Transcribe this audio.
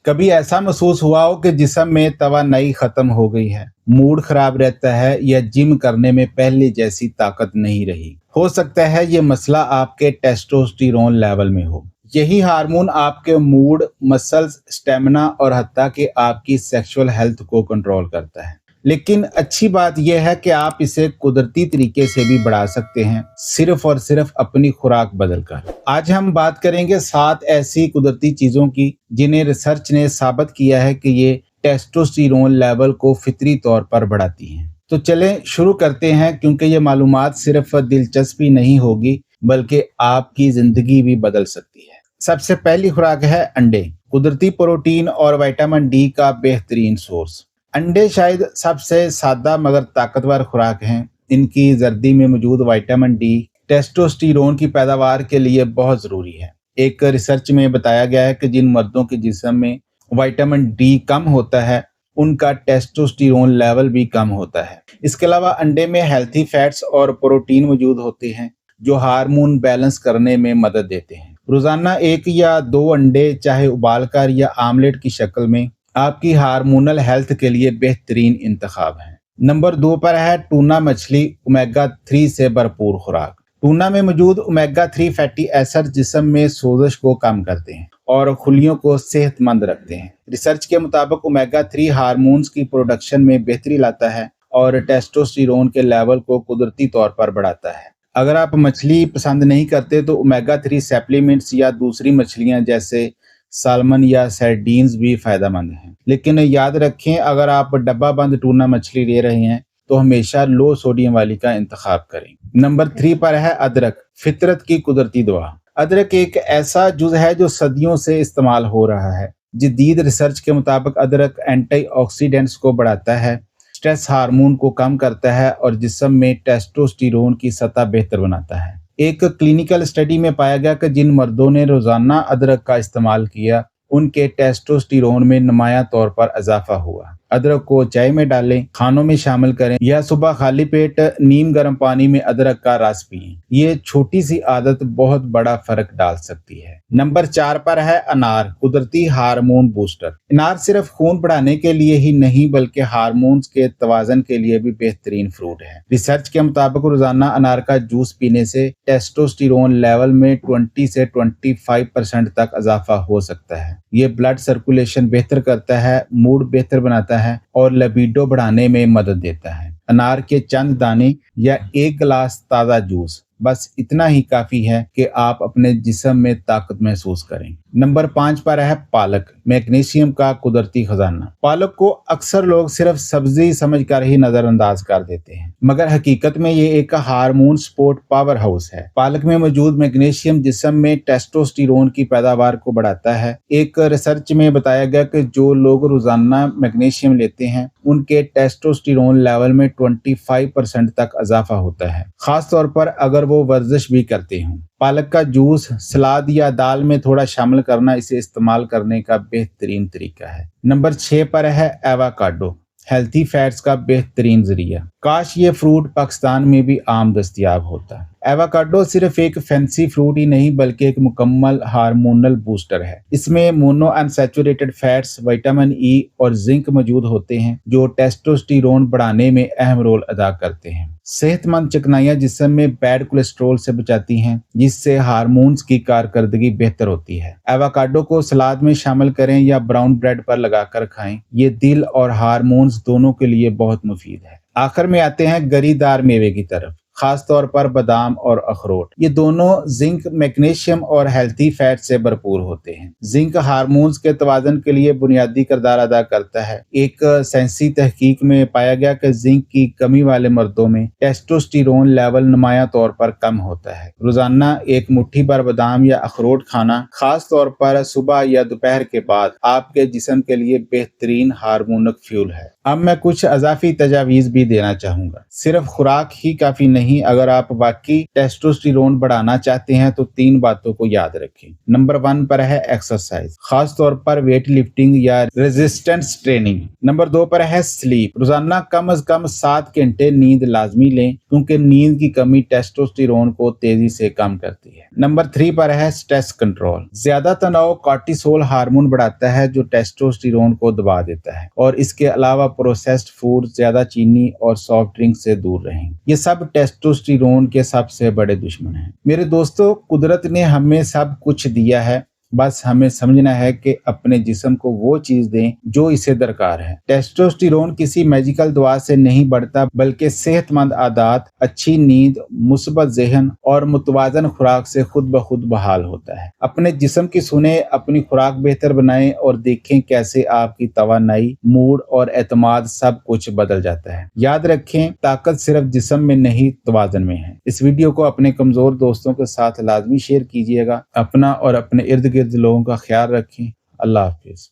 कभी ऐसा महसूस हुआ हो कि जिस्म में तवानाई खत्म हो गई है, मूड खराब रहता है या जिम करने में पहले जैसी ताकत नहीं रही? हो सकता है ये मसला आपके टेस्टोस्टेरोन लेवल में हो। यही हार्मोन आपके मूड, मसल्स, स्टेमिना और हत्ता कि आपकी सेक्सुअल हेल्थ को कंट्रोल करता है। लेकिन अच्छी बात यह है कि आप इसे कुदरती तरीके से भी बढ़ा सकते हैं, सिर्फ और सिर्फ अपनी खुराक बदलकर। आज हम बात करेंगे 7 ऐसी कुदरती चीजों की जिन्हें रिसर्च ने साबित किया है कि ये टेस्टोस्टेरोन लेवल को फितरी तौर पर बढ़ाती हैं। तो चलें शुरू करते हैं, क्योंकि ये मालूमात सिर्फ दिलचस्पी नहीं होगी बल्कि आपकी जिंदगी भी बदल सकती है। सबसे पहली खुराक है अंडे। कुदरती प्रोटीन और विटामिन डी का बेहतरीन सोर्स। अंडे शायद सबसे सादा मगर ताकतवर खुराक हैं। इनकी जर्दी में मौजूद विटामिन डी टेस्टोस्टेरोन की पैदावार के लिए बहुत ज़रूरी है। एक रिसर्च में बताया गया है कि जिन मर्दों के जिस्म में विटामिन डी कम होता है, उनका टेस्टोस्टेरोन लेवल भी कम होता है। इसके अलावा अंडे में हेल्थी फैट्स और प्रोटीन मौजूद होते हैं जो हार्मोन बैलेंस करने में मदद देते हैं। रोजाना 1 या 2 अंडे, चाहे उबालकर या आमलेट की शक्ल में, आपकी हार्मोनल हेल्थ के लिए बेहतरीन इंतखाब है। नंबर 2 पर है टूना मछली। ओमेगा 3 से भरपूर खुराक। टूना में मौजूद ओमेगा 3 फैटी एसिड जिस्म में सोजिश को कम करते हैं और खुलियों को सेहतमंद रखते हैं। रिसर्च के मुताबिक ओमेगा 3 हार्मोन्स की प्रोडक्शन में बेहतरी लाता है और टेस्टोस्टेरोन के लेवल को कुदरती तौर पर बढ़ाता है। अगर आप मछली पसंद नहीं करते तो ओमेगा 3 सप्लीमेंट्स या दूसरी मछलियां जैसे सालमन या सर्डीन्स भी फायदेमंद हैं। लेकिन याद रखें, अगर आप डब्बा बंद टूना मछली ले रहे हैं तो हमेशा लो सोडियम वाली का इंतखाब करें। नंबर 3 पर है अदरक। फितरत की कुदरती दवा। अदरक एक ऐसा जुज है जो सदियों से इस्तेमाल हो रहा है। जदीद रिसर्च के मुताबिक अदरक एंटीऑक्सीडेंट्स को बढ़ाता है, स्ट्रेस हार्मोन को कम करता है और जिस्म में टेस्टोस्टेरोन की सतह बेहतर बनाता है। एक क्लिनिकल स्टडी में पाया गया कि जिन मर्दों ने रोजाना अदरक का इस्तेमाल किया, उनके टेस्टोस्टेरोन में नुमायां तौर पर इजाफा हुआ। अदरक को चाय में डालें, खानों में शामिल करें या सुबह खाली पेट नीम गर्म पानी में अदरक का रस पिएं। ये छोटी सी आदत बहुत बड़ा फर्क डाल सकती है। नंबर 4 पर है अनार। कुदरती हार्मोन बूस्टर। अनार सिर्फ खून बढ़ाने के लिए ही नहीं बल्कि हार्मोन्स के तवाज़न के लिए भी बेहतरीन फ्रूट है। रिसर्च के मुताबिक रोजाना अनार का जूस पीने से टेस्टोस्टेरोन लेवल में 20 से 25% तक इजाफा हो सकता है। ये ब्लड सर्कुलेशन बेहतर करता है, मूड बेहतर बनाता है और लिबिडो बढ़ाने में मदद देता है। अनार के चंद दाने या 1 गिलास ताज़ा जूस, बस इतना ही काफ़ी है कि आप अपने जिस्म में ताकत महसूस करें। नंबर 5 पर है पालक। मैग्नीशियम का कुदरती खजाना। पालक को अक्सर लोग सिर्फ सब्जी समझकर ही नजरअंदाज कर देते हैं, मगर हकीकत में ये एक हार्मोन स्पोर्ट पावर हाउस है। पालक में मौजूद मैग्नीशियम जिस्म में टेस्टोस्टेरोन की पैदावार को बढ़ाता है। एक रिसर्च में बताया गया कि जो लोग रोजाना मैग्नीशियम लेते हैं, उनके टेस्टोस्टेरोन लेवल में 25% तक इजाफा होता है, खास तौर पर अगर वो वर्जिश भी करते हों। पालक का जूस, सलाद या दाल में थोड़ा शामिल करना इसे इस्तेमाल करने का बेहतरीन तरीका है। नंबर 6 पर है एवोकाडो। हेल्थी फैट्स का बेहतरीन जरिया। काश ये फ्रूट पाकिस्तान में भी आम दस्तयाब होता। एवोकाडो सिर्फ एक फैंसी फ्रूट ही नहीं बल्कि एक मुकम्मल हार्मोनल बूस्टर है। इसमें mono unsaturated fats, vitamin E और जिंक मौजूद होते हैं जो टेस्टोस्टेरोन बढ़ाने में अहम रोल अदा करते हैं। सेहतमंद चिकनाइयाँ जिस्म में बैड कोलेस्ट्रॉल से बचाती हैं, जिससे हार्मोन्स की कारकर्दगी बेहतर होती है। एवोकाडो को सलाद में शामिल करें या ब्राउन ब्रेड पर लगाकर खाएं। ये दिल और हार्मोन्स दोनों के लिए बहुत मुफीद है। आखिर में आते हैं गरीदार मेवे की तरफ, खास तौर पर बादाम और अखरोट। ये दोनों जिंक, मैग्नीशियम और हेल्थी फैट से भरपूर होते हैं। जिंक हार्मोन्स के तवाज़न के लिए बुनियादी किरदार अदा करता है। एक साइंसी तहकीक में पाया गया कि जिंक की कमी वाले मर्दों में टेस्टोस्टेरोन लेवल नुमायां तौर पर कम होता है। रोजाना 1 मुट्ठी भर बादाम या अखरोट खाना, खास तौर पर सुबह या दोपहर के बाद, आपके जिस्म के लिए बेहतरीन हार्मोनिक फ्यूल है। अब मैं कुछ अजाफी तजावीज़ भी देना चाहूँगा। सिर्फ खुराक ही काफ़ी नहीं नहीं, अगर आप वाकई टेस्टोस्टेरोन बढ़ाना चाहते हैं तो 3 बातों को याद रखें। नंबर 1 पर है एक्सरसाइज, खास तौर पर वेट लिफ्टिंग या रेजिस्टेंस ट्रेनिंग। नंबर 2 पर है स्लीप, रोजाना कम से कम 7 घंटे नींद लाजमी लें, क्योंकि नींद की कमी टेस्टोस्टेरोन को तेजी से कम करती है। नंबर 3 पर है स्ट्रेस कंट्रोल, ज्यादा तनाव कॉर्टिसोल हार्मोन बढ़ाता है जो टेस्टोस्टेरोन को दबा देता है। और इसके अलावा प्रोसेस्ड फूड, ज्यादा चीनी और सॉफ्ट ड्रिंक से दूर रहें। ये सब टेस्टोस्टेरोन के सबसे बड़े दुश्मन हैं। मेरे दोस्तों, कुदरत ने हमें सब कुछ दिया है, बस हमें समझना है कि अपने जिस्म को वो चीज दें जो इसे दरकार है। टेस्टोस्टेरोन किसी मैजिकल दवा से नहीं बढ़ता, बल्कि सेहतमंद आदत, अच्छी नींद, मुस्बत ज़हन और मुतवाजन खुराक से खुद ब खुद बहाल होता है। अपने जिस्म की सुने, अपनी खुराक बेहतर बनाएं और देखें कैसे आपकी तवानाई, मूड और एतमाद सब कुछ बदल जाता है। याद रखें, ताकत सिर्फ जिस्म में नहीं, तवाज़न में है। इस वीडियो को अपने कमजोर दोस्तों के साथ लाजमी शेयर कीजिएगा। अपना और अपने इर्द गिर्द लोगों का ख्याल रखें। अल्लाह हाफिज।